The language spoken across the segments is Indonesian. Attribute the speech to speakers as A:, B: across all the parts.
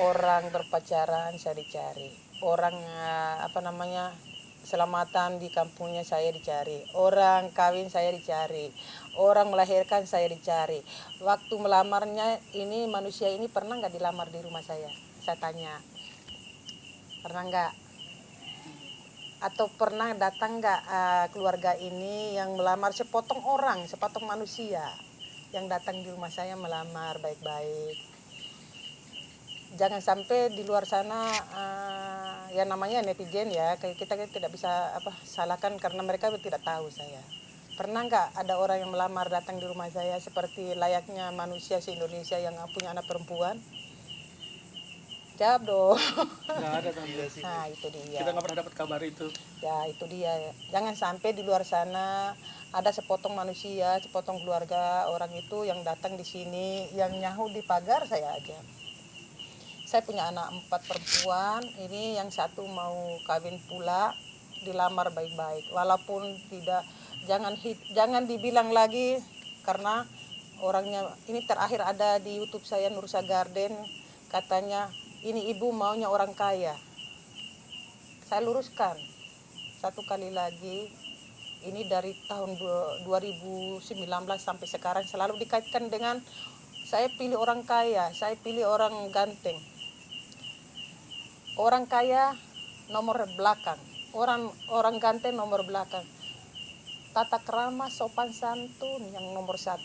A: orang berpacaran saya dicari, orang selamatan di kampungnya saya dicari, orang kawin saya dicari, orang melahirkan saya dicari. Waktu melamarnya ini manusia ini pernah nggak dilamar di rumah saya tanya, pernah nggak? Atau pernah datang nggak keluarga ini yang melamar, sepotong orang, sepotong manusia yang datang di rumah saya melamar baik-baik. Jangan sampai di luar sana ya namanya netizen ya, kita tidak bisa salahkan karena mereka tidak tahu saya. Pernah nggak ada orang yang melamar datang di rumah saya seperti layaknya manusia se-Indonesia yang punya anak perempuan? Jawab dong.
B: Nggak ada tante.
A: Nah itu dia.
B: Kita nggak pernah dapat kabar itu.
A: Ya itu dia. Jangan sampai di luar sana ada sepotong manusia, sepotong keluarga orang itu yang datang di sini yang nyahu di pagar saya aja. Saya punya anak 4 perempuan, ini yang satu mau kawin pula, dilamar baik-baik. Walaupun tidak, jangan dibilang lagi karena orangnya, ini terakhir ada di YouTube saya Nursa Garden, katanya ini ibu maunya orang kaya. Saya luruskan satu kali lagi, ini dari tahun 2019 sampai sekarang selalu dikaitkan dengan saya pilih orang kaya, saya pilih orang ganteng. Orang kaya nomor belakang, orang ganteng nomor belakang. Tata krama sopan santun yang nomor 1.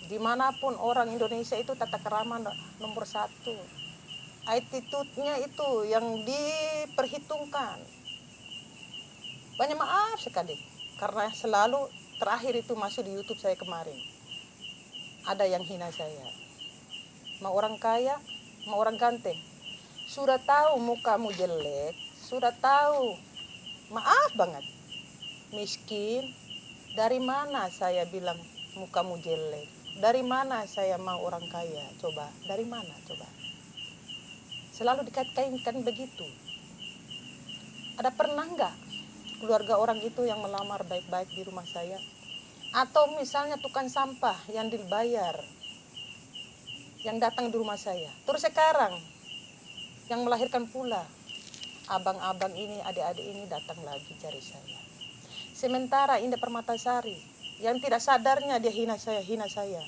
A: Dimanapun orang Indonesia itu tata krama nomor 1. Attitude-nya itu yang diperhitungkan. Banyak maaf sekali karena selalu terakhir itu masuk di YouTube saya kemarin. Ada yang hina saya. Mau orang kaya, mau orang ganteng. Sudah tahu mukamu jelek, sudah tahu, maaf banget, miskin, dari mana saya bilang mukamu jelek? Dari mana saya mau orang kaya? Coba, dari mana coba? Selalu dikait-kaitkan begitu. Ada pernah nggak keluarga orang itu yang melamar baik-baik di rumah saya? Atau misalnya tukang sampah yang dibayar, yang datang di rumah saya. Terus sekarang, yang melahirkan pula, abang-abang ini, adik-adik ini datang lagi cari saya. Sementara Indah Permatasari yang tidak sadarnya dia hina saya.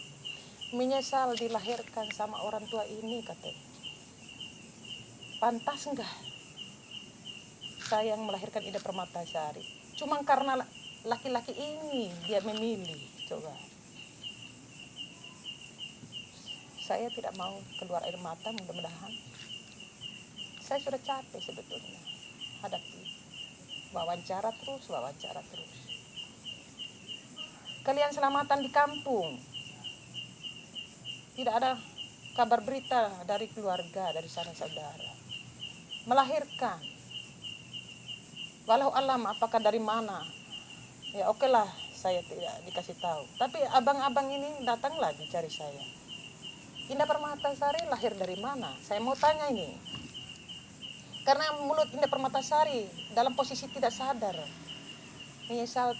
A: Menyesal dilahirkan sama orang tua ini katanya. Pantas enggak saya yang melahirkan Indah Permatasari? Cuma karena laki-laki ini dia memilih. Coba. Saya tidak mau keluar air mata, mudah-mudahan. Saya sudah capek sebetulnya hadapi wawancara terus. Kalian selamatan di kampung, tidak ada kabar berita dari keluarga, dari sanak saudara. Melahirkan, walau alam apakah dari mana, ya oke lah saya tidak dikasih tahu. Tapi abang-abang ini datang lagi cari saya. Indah Permatasari lahir dari mana? Saya mau tanya ini. Karena mulut Indah Permatasari dalam posisi tidak sadar, menyesal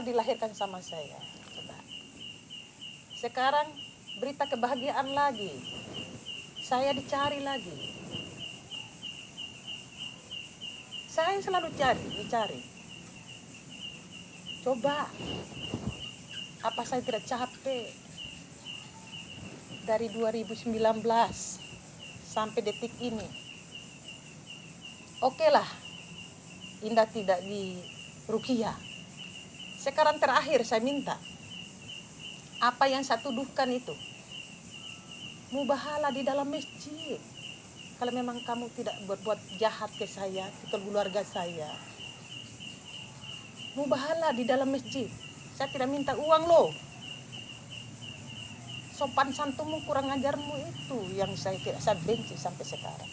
A: dilahirkan sama saya. Coba. Sekarang berita kebahagiaan lagi, saya dicari lagi. Saya selalu dicari. Coba, apa saya tidak capek dari 2019 sampai detik ini? Oke lah, Indah tidak di ruqyah. Sekarang terakhir saya minta, apa yang saya tuduhkan itu, mubahalah di dalam masjid. Kalau memang kamu tidak berbuat jahat ke saya, ke keluarga saya, mubahalah di dalam masjid. Saya tidak minta uang loh. Sopan santunmu, kurang ajarmu itu yang saya benci sampai sekarang.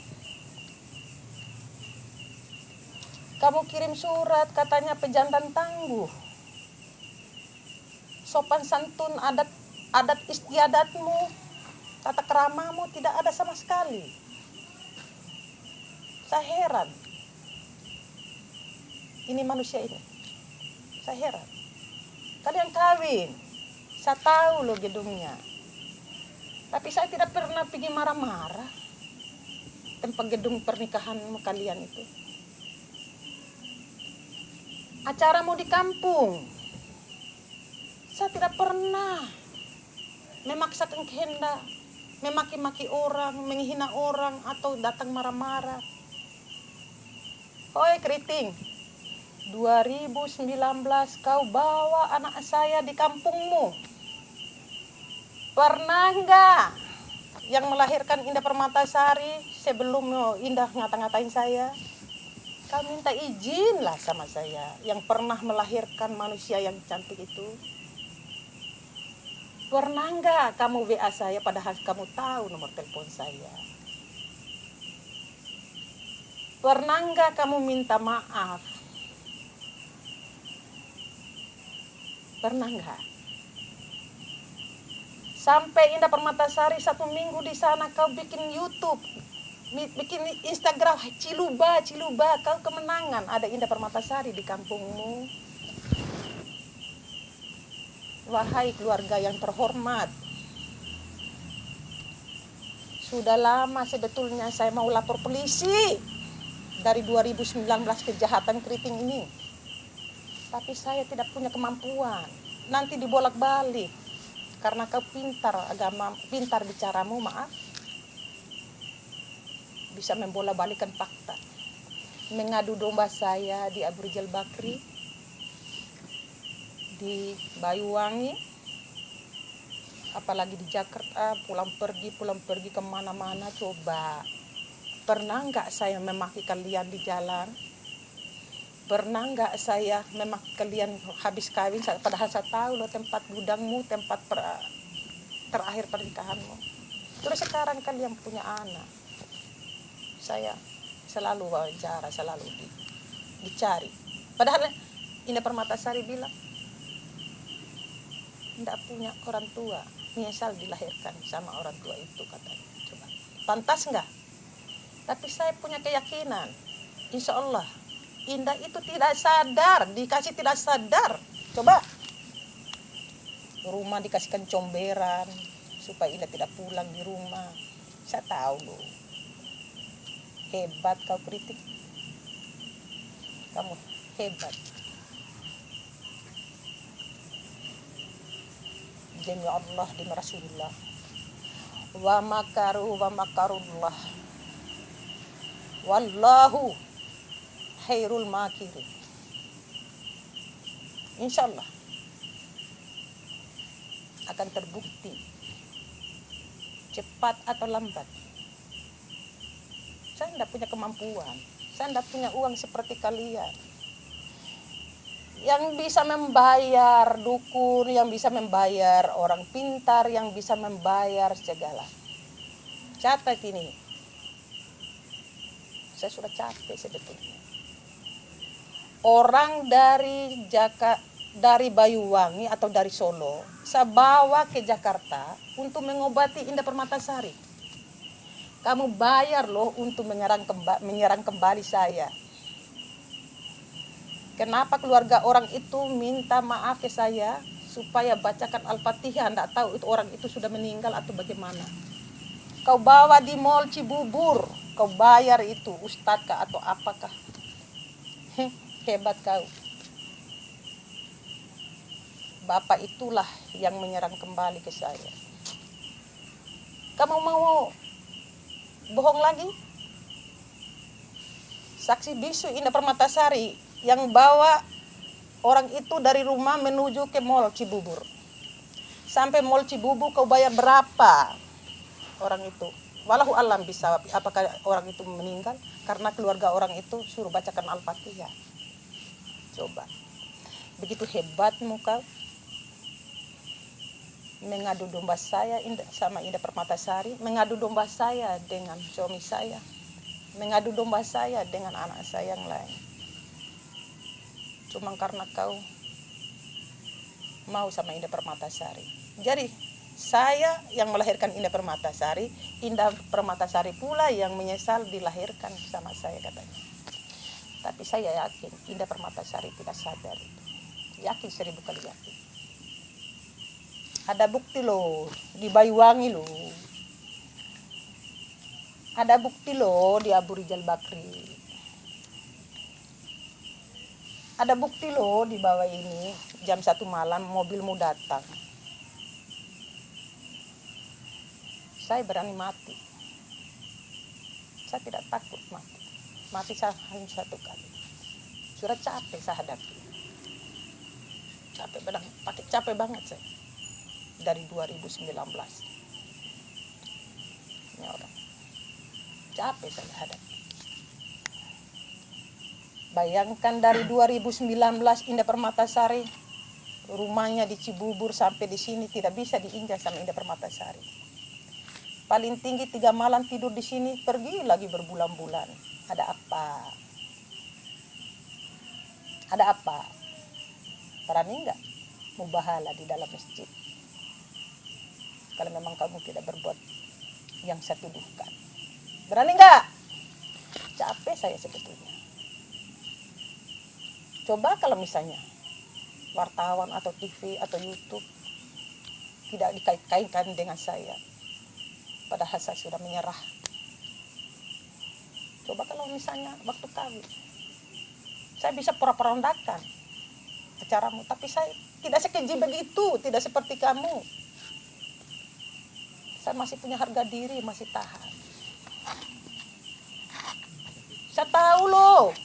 A: Kamu kirim surat katanya pejantan tangguh. Sopan santun, adat istiadatmu, tata keramamu tidak ada sama sekali. Saya heran. Ini manusia ini. Saya heran. Kalian kawin. Saya tahu loh gedungnya. Tapi saya tidak pernah pergi marah-marah tempat gedung pernikahan kalian itu. Acaramu di kampung, saya tidak pernah memaksakan kehendak, memaki-maki orang, menghina orang, atau datang marah-marah. Hoi keriting, 2019 kau bawa anak saya di kampungmu. Pernah enggak yang melahirkan Indah Permatasari sebelum Indah ngata-ngatain saya? Kau minta izin lah sama saya yang pernah melahirkan manusia yang cantik itu. Pernah enggak kamu WA saya padahal kamu tahu nomor telepon saya? Pernah enggak kamu minta maaf? Pernah enggak? Sampai Indah Permatasari 1 minggu di sana kau bikin YouTube, bikin Instagram, Ciluba, kau kemenangan ada Indah Permatasari di kampungmu. Wahai keluarga yang terhormat, sudah lama sebetulnya saya mau lapor polisi dari 2019 kejahatan keriting ini. Tapi saya tidak punya kemampuan. Nanti dibolak-balik. Karena kau pintar bicaramu, maaf. Bisa membolak-balikan fakta. Mengadu domba saya di Abu Rizal Bakri, di Banyuwangi, apalagi di Jakarta, pulang pergi kemana-mana. Coba, pernah enggak saya memaki kalian di jalan? Pernah enggak saya memaki kalian habis kawin, padahal saya tahu loh tempat gudangmu, tempat terakhir pernikahanmu. Terus sekarang kalian punya anak, saya selalu wawancara, selalu dicari. Padahal Indah Permatasari bilang tidak punya orang tua, menyesal dilahirkan sama orang tua itu, katanya. Coba, pantas enggak? Tapi saya punya keyakinan, insya Allah Indah itu tidak sadar, dikasih tidak sadar. Coba, rumah dikasihkan comberan supaya Indah tidak pulang di rumah. Saya tahu loh, hebat kau kritik, kamu hebat. Demi Allah, demi Rasulullah. Wa makarullah. Wallahu khairul makirin. Insya Allah akan terbukti cepat atau lambat. Saya tidak punya kemampuan, saya tidak punya uang seperti kalian yang bisa membayar dukun, yang bisa membayar orang pintar, yang bisa membayar segala. Catat ini, saya sudah capek sebetulnya. Orang dari Banyuwangi atau dari Solo, saya bawa ke Jakarta untuk mengobati Indah Permatasari. Kamu bayar loh untuk menyerang kembali saya. Kenapa keluarga orang itu minta maaf ke saya supaya bacakan Al-Fatihah? Tidak tahu itu orang itu sudah meninggal atau bagaimana. Kau bawa di Mall Cibubur, kau bayar itu ustadz kah atau apakah? Hebat kau. Bapak itulah yang menyerang kembali ke saya. Kamu mau bohong lagi? Saksi bisu Indah Permatasari yang bawa orang itu dari rumah menuju ke Mall Cibubur. Sampai Mall Cibubur kau bayar berapa orang itu? Walau alam bisa apakah orang itu meninggal karena keluarga orang itu suruh bacakan Al-Fatihah. Coba, begitu hebatmu kau mengadu domba saya sama Indah Permatasari, mengadu domba saya dengan suami saya, mengadu domba saya dengan anak saya yang lain. Cuma karena kau mau sama Indah Permatasari. Jadi saya yang melahirkan Indah Permatasari, Indah Permatasari pula yang menyesal dilahirkan sama saya, katanya. Tapi saya yakin Indah Permatasari tidak sadar itu. Yakin 1000 kali yakin. Ada bukti loh di Banyuwangi loh. Ada bukti loh di Abu Rizal Bakri. Ada bukti loh di bawah ini, jam 1 malam mobilmu datang. Saya berani mati. Saya tidak takut mati. Mati saya hanya 1 kali. Sudah capek saya hadapi. Capek banget saya. Dari 2019. Ini orang. Capek saya hadapi. Bayangkan dari 2019 Indah Permatasari, rumahnya di Cibubur sampai di sini tidak bisa diinjak sama Indah Permatasari. Paling tinggi 3 malam tidur di sini, pergi lagi berbulan-bulan. Ada apa? Ada apa? Berani enggak mubahala di dalam masjid? Kalau memang kamu tidak berbuat yang saya tuduhkan. Berani enggak? Capek saya sebetulnya. Coba kalau misalnya wartawan atau TV atau YouTube tidak dikait-kaitkan dengan saya, padahal saya sudah menyerah. Coba kalau misalnya waktu kawin, saya bisa pura-pura rendakan acaramu, tapi saya tidak sekeji begitu, tidak seperti kamu. Saya masih punya harga diri, masih tahan. Saya tahu loh,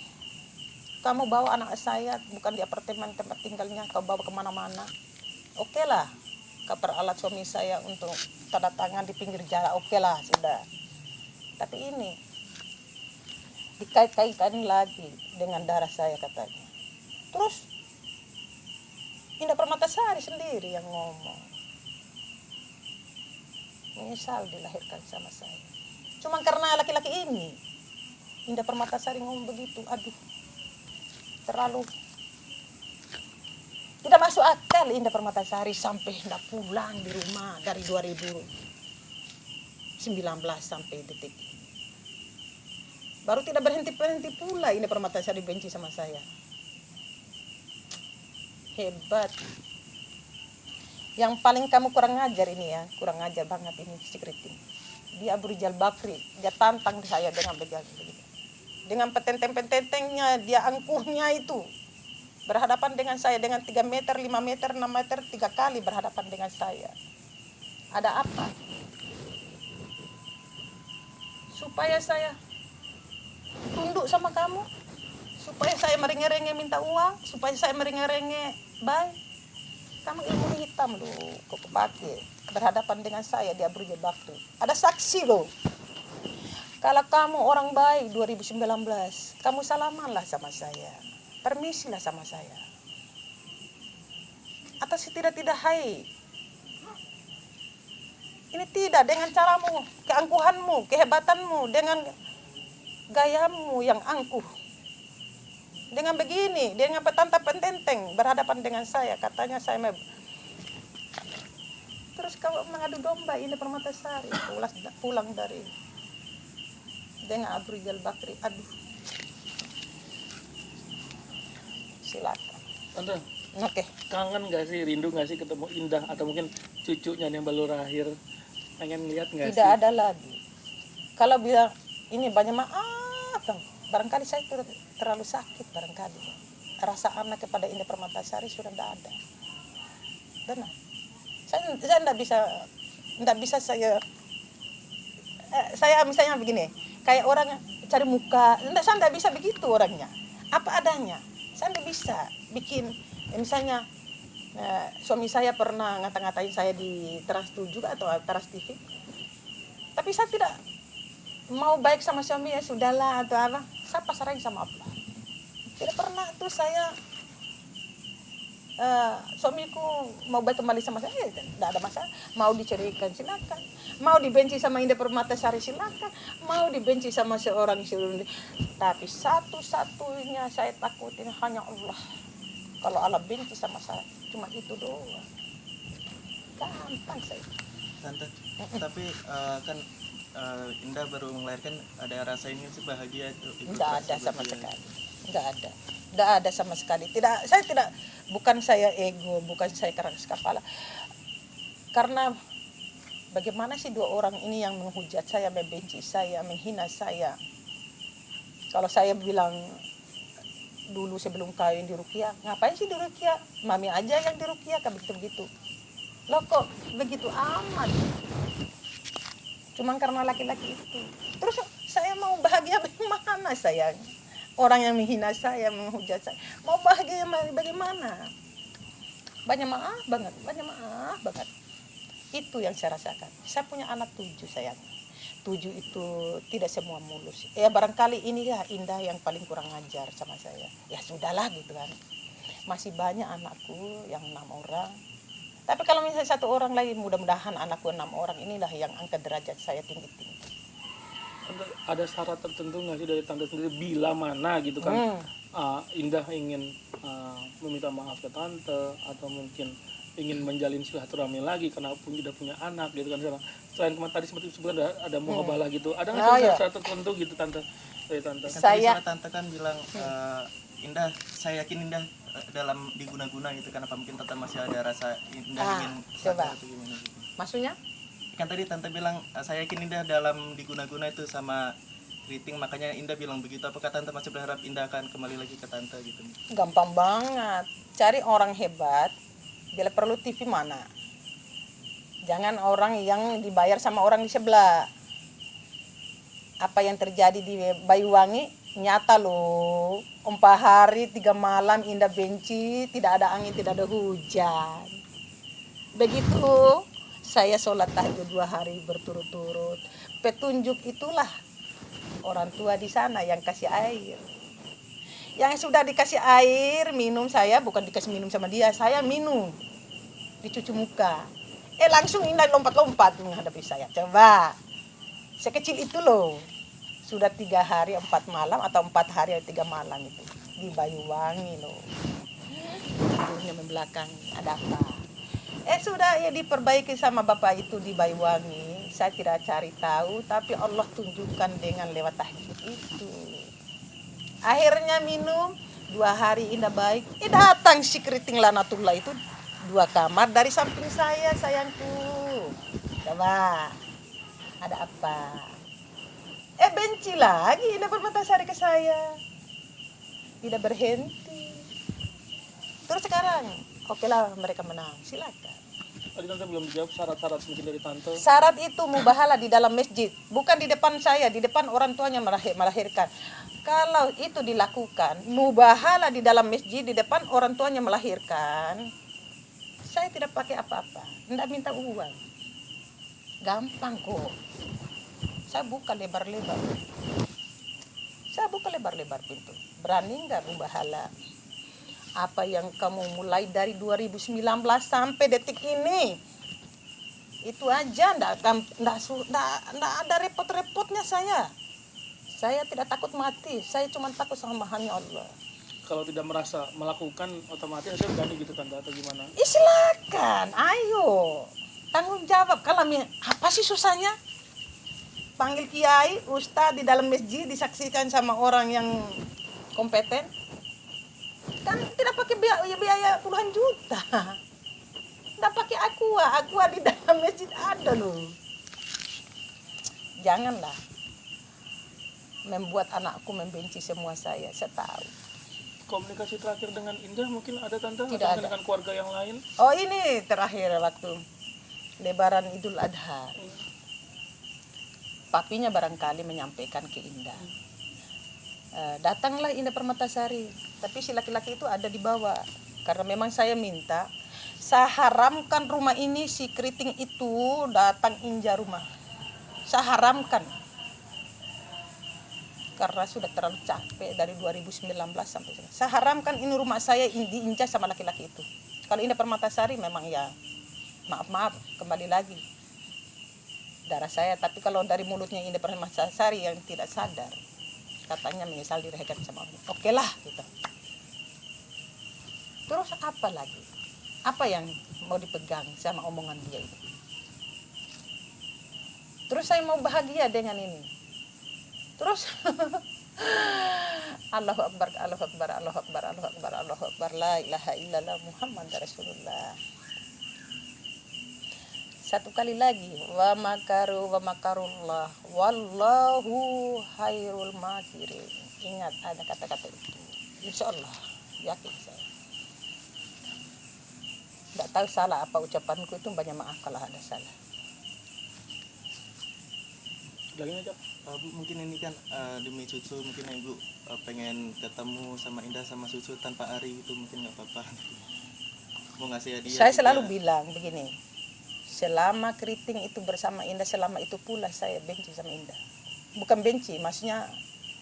A: kamu bawa anak saya bukan di apartemen tempat tinggalnya, kau bawa kemana-mana. Oke lah, kau peralat suami saya untuk tanda tangan di pinggir jalan, oke lah sudah. Tapi ini dikait-kaitkan lagi dengan darah saya katanya. Terus Indah Permatasari sendiri yang ngomong. Menyesal dilahirkan sama saya. Cuma karena laki-laki ini, Indah Permatasari ngomong begitu, aduh. Terlalu tidak masuk akal Indah Permatasari sampai hendak pulang di rumah dari 2019 sampai detik. Baru tidak berhenti-berhenti pula Indah Permatasari benci sama saya. Hebat. Yang paling kamu kurang ngajar ini ya, kurang ngajar banget ini secret ini. Dia Abu Rizal Bakri, dia tantang saya dengan begitu. Dengan petenteng-petentengnya, dia angkuhnya itu. Berhadapan dengan saya dengan 3 meter, 5 meter, 6 meter, 3 kali berhadapan dengan saya. Ada apa? Supaya saya tunduk sama kamu, supaya saya merengek-rengek minta uang, supaya saya merengek-rengek baik. Kamu ilmu hitam loh, kok pakai berhadapan dengan saya di Abu Rizal Bakri. Ada saksi loh. Kalau kamu orang baik 2019, kamu salamanlah sama saya, permisilah sama saya. Atau setidak-tidak hai. Ini tidak dengan caramu, keangkuhanmu, kehebatanmu, dengan gayamu yang angkuh. Dengan begini, dengan petantang-petenteng berhadapan dengan saya, katanya saya terus kau mengadu domba Indah Permatasari pulang dari dengan Abu Rizal Bakri. Aduh. Silakan.
B: Tante,
A: Oke.
B: kangen gak sih, rindu gak sih ketemu Indah atau mungkin cucunya yang baru lahir? Pengen lihat gak sih?
A: Tidak ada lagi. Kalau bilang ini banyak maaf, barangkali saya terlalu sakit barangkali. Rasa anak kepada Indah Permatasari sudah tidak ada. Benar. Saya tidak bisa saya misalnya begini, kayak orang cari muka, saya tidak bisa begitu orangnya. Apa adanya. Saya tidak bisa bikin, misalnya suami saya pernah ngata-ngatain saya di Trans 7 juga atau Trans TV. Tapi saya tidak mau baik sama suami, ya sudahlah atau apa. Saya pasrahin sama Allah. Tidak pernah tuh saya suamiku mau baik kembali sama saya, tidak ada masalah. Mau diceraikan silakan, mau dibenci sama Indah Permatasari silakan, mau dibenci sama seorang istri. Tapi satu-satunya saya takutin hanya Allah. Kalau Allah benci sama saya, cuma itu doang. Gampang saya.
C: Tante, tapi kan Indah baru melahirkan, ada rasa ini sih bahagia itu?
A: Tidak ada sama sekali. Tidak ada sama sekali. Saya tidak, bukan saya ego, bukan saya keras kepala. Karena bagaimana sih dua orang ini yang menghujat saya, membenci saya, menghina saya. Kalau saya bilang dulu sebelum kawin diruqyah, ngapain sih diruqyah? Mami aja yang diruqyah, kan begitu-begitu. Loh kok begitu amat? Cuman karena laki-laki itu. Terus saya mau bahagia bagaimana sayang? Orang yang menghina saya, menghujat saya. Mau bahagia bagaimana? Banyak maaf banget, banyak maaf banget. Itu yang saya rasakan. Saya punya anak 7 sayang. 7 itu tidak semua mulus. Ya barangkali ini ya Indah yang paling kurang ajar sama saya. Ya sudahlah gitu kan. Masih banyak anakku yang 6 orang. Tapi kalau misalnya 1 orang lagi, mudah-mudahan anakku 6 orang inilah yang angkat derajat saya tinggi-tinggi.
B: Tante, ada syarat tertentu nggak sih dari tante sendiri bila mana gitu kan Indah ingin meminta maaf ke tante atau mungkin ingin menjalin silaturahmi lagi karena udah punya anak gitu kan, selain kemarin tadi seperti disebutkan ada muhabalah gitu, ada nggak sih syarat tertentu gitu tante dari tante?
C: Kan
A: Saya-
C: tadi tante kan bilang Indah, saya yakin Indah dalam diguna-guna gitu, kenapa mungkin tante masih ada rasa Indah ingin
A: coba.
C: atau gimana gitu.
A: Maksudnya?
C: Kan tadi tante bilang saya yakin Indah dalam diguna-guna itu sama keriting, makanya Indah bilang begitu. Apakah tante masih berharap Indah akan kembali lagi ke tante gitu?
A: Gampang banget. Cari orang hebat, bila perlu TV mana. Jangan orang yang dibayar sama orang di sebelah. Apa yang terjadi di Banyuwangi nyata loh. 4 hari 3 malam Indah benci, tidak ada angin, tidak ada hujan. Begitu saya sholat tahajud 2 hari berturut-turut. Petunjuk itulah orang tua di sana yang kasih air. Yang sudah dikasih air, minum saya bukan dikasih minum sama dia, saya minum. Dicuci muka. Langsung Indah lompat-lompat menghadapi saya. Coba. Sekecil itu loh. Sudah 3 hari 4 malam atau 4 hari 3 malam itu di Banyuwangi loh. Tidurnya membelakang, ada apa? Sudah ya diperbaiki sama bapak itu di Banyuwangi. Saya tidak cari tahu, tapi Allah tunjukkan dengan lewat tahajud itu. Akhirnya minum 2 hari Indah baik. Datang si keriting lanatullah itu 2 kamar dari samping saya, sayangku. Coba, ada apa? Benci lagi Indah Permatasari ke saya. Tidak berhenti. Terus sekarang, oke lah mereka menang, silakan.
B: Tadi tante belum dijawab syarat-syarat mungkin dari tante.
A: Syarat itu mubahalah di dalam masjid, bukan di depan saya, di depan orang tuanya melahirkan. Kalau itu dilakukan, mubahalah di dalam masjid, di depan orang tuanya melahirkan, saya tidak pakai apa-apa, tidak minta uang. Gampang kok. Saya buka lebar-lebar. Saya buka lebar-lebar pintu. Berani nggak mubahalah? Apa yang kamu mulai dari 2019 sampai detik ini, itu aja ndak ada repot-repotnya saya. Saya tidak takut mati, saya cuma takut sama Maha Allah.
B: Kalau tidak merasa melakukan otomatis saya berani gitu tante atau gimana?
A: Silakan, ayo tanggung jawab. Kalau apa sih susahnya? Panggil kiai, ustadz di dalam masjid disaksikan sama orang yang kompeten. Kan tidak pakai biaya puluhan juta. Tidak pakai aqua di dalam masjid ada loh. Janganlah membuat anakku membenci semua saya tahu.
B: Komunikasi terakhir dengan Indah mungkin ada tante?
A: Tidak
B: atau
A: ada.
B: dengan keluarga yang lain?
A: Oh ini terakhir waktu Lebaran Idul Adha. Papinya barangkali menyampaikan ke Indah. Datanglah Indah Permatasari, tapi si laki-laki itu ada di bawah. Karena memang saya minta, saya haramkan rumah ini, si keriting itu datang injak rumah. Saya haramkan. Karena sudah terlalu capek dari 2019 sampai sekarang. Saya haramkan ini rumah saya diinjak sama laki-laki itu. Kalau Indah Permatasari memang ya maaf kembali lagi darah saya, tapi kalau dari mulutnya Indah Permatasari yang tidak sadar, katanya menyesal direhkan sama Allah. Oke lah gitu. Terus apa lagi? Apa yang mau dipegang sama omongan dia itu? Terus saya mau bahagia dengan ini. Terus Allahu Akbar, Allahu Akbar, Allahu Akbar, Allahu Akbar, Allahu Akbar, la ilaha illallah Muhammad Rasulullah. Satu kali lagi, wa makaru wa makarullah wallahu khairul makirin. Ingat ada kata-kata itu. Insya Allah, yakin saya. Tidak tahu salah apa ucapanku itu, banyak maaf kalau ada salah.
B: Lagi aja.
C: Bu, mungkin ini kan demi Cucu, mungkin Ibu pengen ketemu sama Indah sama Cucu tanpa Ari itu mungkin nggak apa-apa. Mau ngasih hadiah.
A: Saya
C: juga.
A: selalu bilang begini, selama keriting itu bersama Indah, selama itu pula saya benci sama Indah. Bukan benci, maksudnya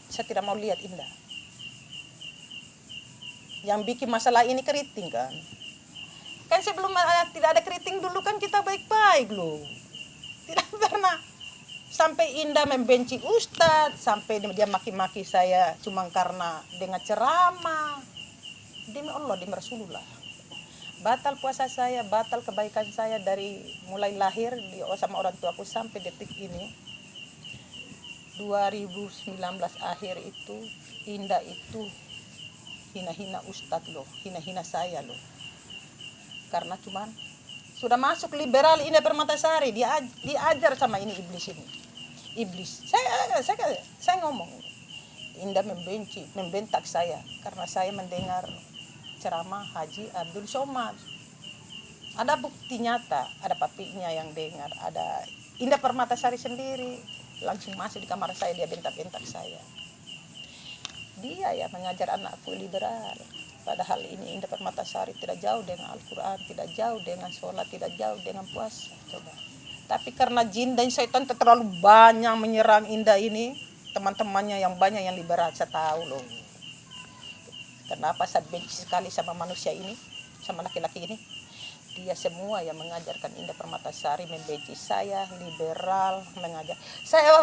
A: saya tidak mau lihat Indah. Yang bikin masalah ini keriting kan. Kan sebelum tidak ada keriting dulu kan kita baik-baik loh. Tidak pernah sampai Indah membenci Ustadz, sampai dia maki-maki saya cuma karena dengan ceramah. Demi Allah, demi Rasulullah. Batal puasa saya, batal kebaikan saya dari mulai lahir sama orang tuaku sampai detik ini. 2019 akhir itu Indah itu hina-hina Ustadz loh, hina-hina saya loh. Karena cuman sudah masuk liberal Indah Permatasari, diajar sama ini iblis ini. Iblis. Saya ngomong. Indah membentak saya karena saya mendengar ceramah Haji Abdul Somad. Ada bukti nyata, ada papinya yang dengar, ada Indah Permatasari sendiri langsung masuk di kamar saya, dia bentak-bentak saya. Dia ya mengajar anakku liberal. Padahal ini Indah Permatasari tidak jauh dengan Al-Quran, tidak jauh dengan sholat, tidak jauh dengan puasa. Coba. Tapi karena jin dan syaitan terlalu banyak menyerang Indah ini, teman-temannya yang banyak yang liberal, saya tahu loh. Kenapa saya benci sekali sama manusia ini, sama laki-laki ini. Dia semua yang mengajarkan Indah Permatasari membenci saya, liberal, mengajar. Saya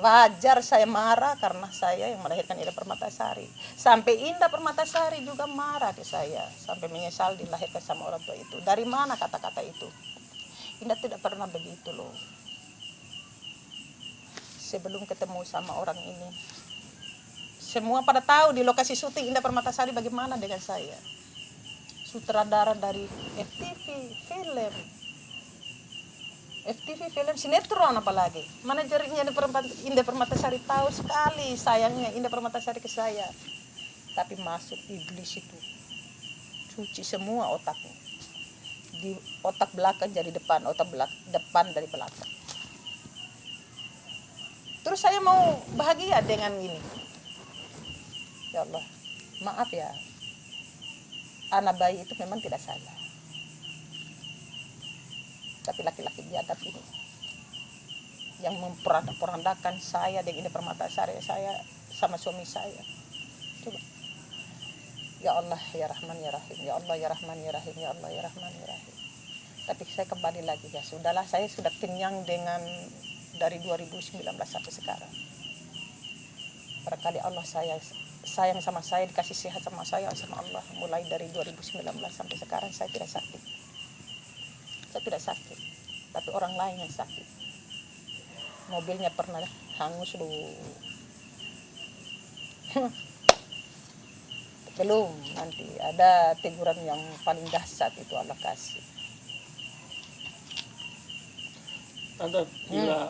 A: wajar saya marah karena saya yang melahirkan Indah Permatasari. Sampai Indah Permatasari juga marah ke saya, sampai menyesal dilahirkan sama orang tua itu. Dari mana kata-kata itu? Indah tidak pernah begitu loh. Sebelum ketemu sama orang ini, semua pada tahu di lokasi syuting Indah Permatasari bagaimana dengan saya. Sutradara dari FTV film sinetron apalagi. Manajernya Indah Permatasari tahu sekali sayangnya Indah Permatasari ke saya. Tapi masuk iblis itu, cuci semua otaknya. Di otak belakang jadi depan, depan dari belakang. Terus saya mau bahagia dengan ini. Ya Allah, maaf ya. Anak bayi itu memang tidak salah. Tapi laki-laki biadab ini yang memperandakan saya dengan Indah Permatasari, saya sama suami saya. Coba. Ya Allah ya Rahman ya Rahim, ya Allah ya Rahman ya Rahim, ya Allah ya Rahman ya Rahim. Tapi saya kembali lagi, ya sudahlah, saya sudah kenyang dengan dari 2019 sampai sekarang. Barangkali Allah sayang sama saya, dikasih sehat sama saya sama Allah. Mulai dari 2019 sampai sekarang saya tidak sakit. Saya tidak sakit, tapi orang lain yang sakit. Mobilnya pernah hangus dulu. Belum, nanti ada teguran yang paling dahsyat itu Allah kasih.
B: Tante, bila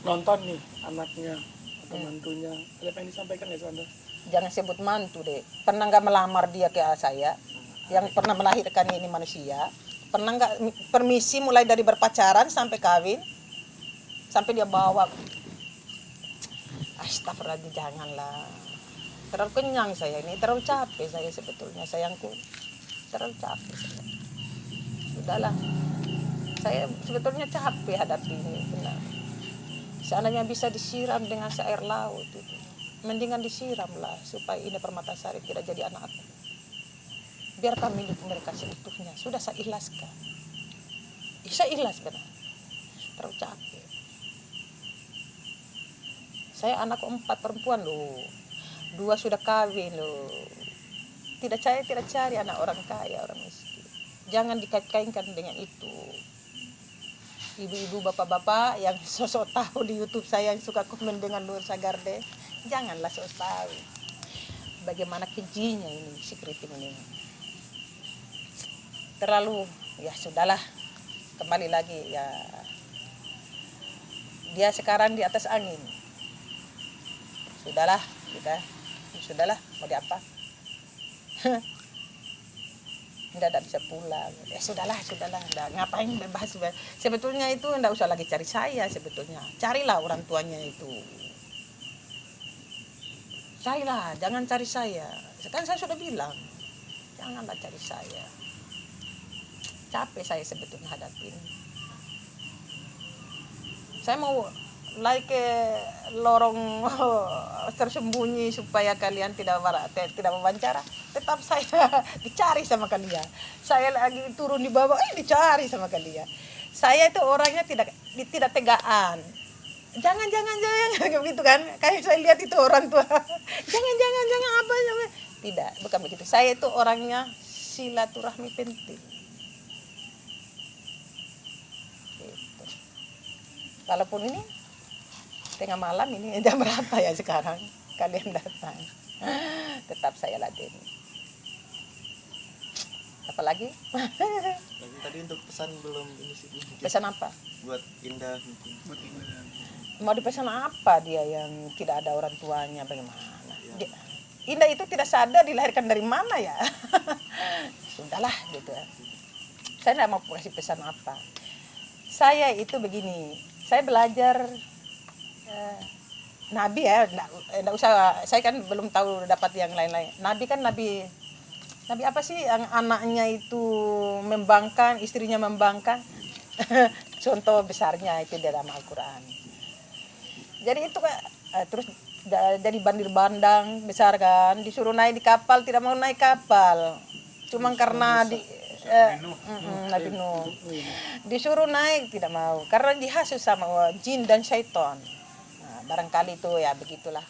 B: nonton nih anaknya atau mantunya, ada apa yang disampaikan ya Tante?
A: Jangan sebut mantu deh. Pernah nggak melamar dia ke saya? Yang pernah melahirkan ini manusia? Pernah nggak permisi mulai dari berpacaran sampai kawin? Sampai dia bawa. Astagfirullahaladzim, janganlah. Terlalu kenyang saya ini, terlalu capek saya sebetulnya, sayangku. Terlalu capek saya. Sudahlah. Saya sebetulnya capek hadapi ini, benar. Seandainya bisa disiram dengan air laut itu, mendingan disiramlah supaya Indah Permatasari tidak jadi anak aku. Biarkan milik mereka seutuhnya. Sudah saya ikhlaskan. Saya ikhlas benar. Terlalu capek. Saya anak 4 perempuan loh. 2 sudah kawin loh. Saya tidak cari anak orang kaya, orang miskin. Jangan dikait-kaitkan dengan itu. Ibu-ibu, bapak-bapak yang sosok tahu di YouTube saya yang suka komen dengan Nur Sagarde, janganlah sosok tahu bagaimana kejinya ini si keriting ini. Terlalu, ya sudahlah. kembali lagi ya. Dia sekarang di atas angin. Sudahlah, sudahlah, mau diapa? Tidak bisa pulang. Sudahlah, nggak ngapain bahas. Sebetulnya itu nggak usah lagi cari saya sebetulnya. Carilah orang tuanya itu. Carilah, jangan cari saya. Sekarang saya sudah bilang, janganlah cari saya. Capek saya sebetulnya hadapin. Saya mau lari ke lorong tersembunyi supaya kalian tidak wawancara. Tetap saya dicari sama kalian. Saya lagi turun di bawah, dicari sama kalian. Saya itu orangnya tidak tegaan. Jangan begitu kan? Kayak saya lihat itu orang tua. jangan apa. Tidak, bukan begitu. Saya itu orangnya silaturahmi penting. Gitu. Kalaupun ini tengah malam ini jam berapa ya sekarang kalian datang, tetap saya ladeni. Apalagi
C: Tadi untuk pesan belum ini sih.
A: pesan apa?
C: Buat Indah mungkin.
A: Mau dipesan apa dia yang tidak ada orang tuanya, bagaimana? Indah itu tidak sadar dilahirkan dari mana ya. Sudahlah gitu ya. Saya tidak mau kasih pesan apa. Saya itu begini, saya belajar Nabi ya, enggak usah, saya kan belum tahu dapat yang lain-lain. Nabi kan nabi apa sih yang anaknya itu membangkang, istrinya membangkang. Contoh besarnya itu di dalam Al-Quran. Jadi itu terus jadi bandir bandang besar kan, disuruh naik di kapal, tidak mau naik kapal. Cuma karena Nabi Nuh disuruh naik tidak mau karena dihasut sama jin dan syaitan. Nah, barangkali itu ya begitulah.